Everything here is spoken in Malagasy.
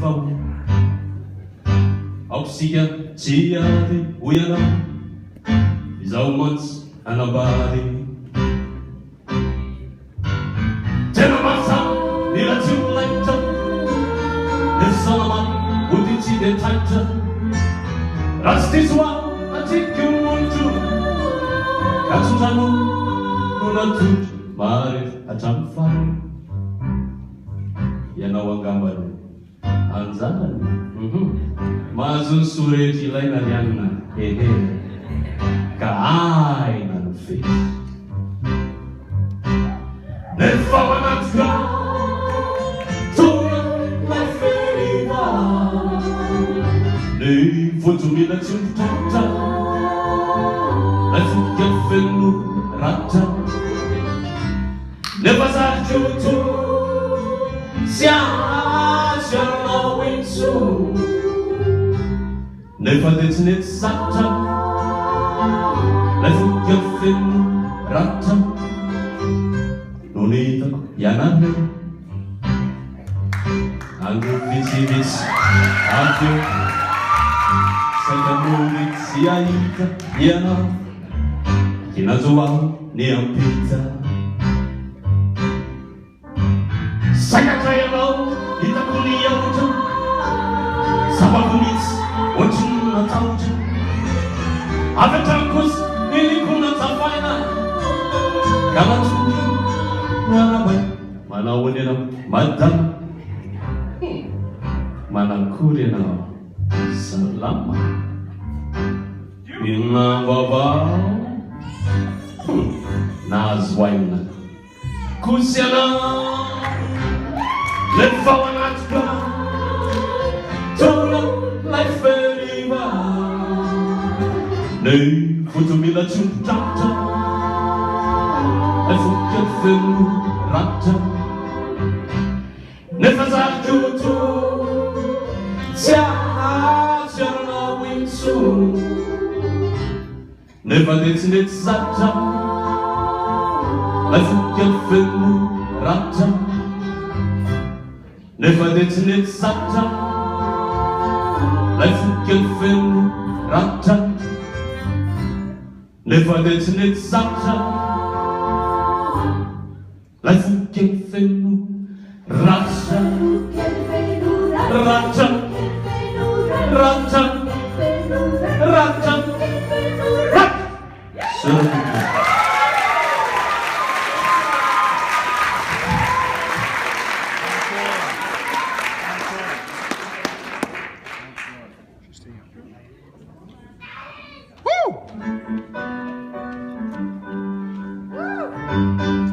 vaovao aokosika jiady oiana izao mantsy anambary tena masa miratsiolaitra nesanamany oditsy de taitra raha tsy tisoa atiky olotro katsondrano no natotro mary hatramy fary ianao angambany anjarany mahazo ny sorety ilaina rianina ehe ka aina no fety nefa manatika tona laferiva ny votomila tsy mitratra lafika feno ratra nefa sarikoto siasianao inso nefa de tsy nety satra lafika feno ratra no ny hitako ianareo ango vitsivitsy avyo sakamony tsy ahita ianao kinazoaho ny ampita sakatra ianao hitako ny aotra sabavomitsy ohatriny nataotra avetrankosy nilikona tafaina ka natondro mianabay manao any anao madama manakory anao salama inambavao nahazo aina kosy anao lefa manatika tona laiferiva ny fotomila tsy mitratra laifoka feno ratra nefa zarikoto tsy asianao inso nefa de tsy nety satra laifoka feno ratra nefa de tsy nety satra laifoka feno ratra nefa de tsy nety satra laifoka feno ratra ratra ratra ratra Woo!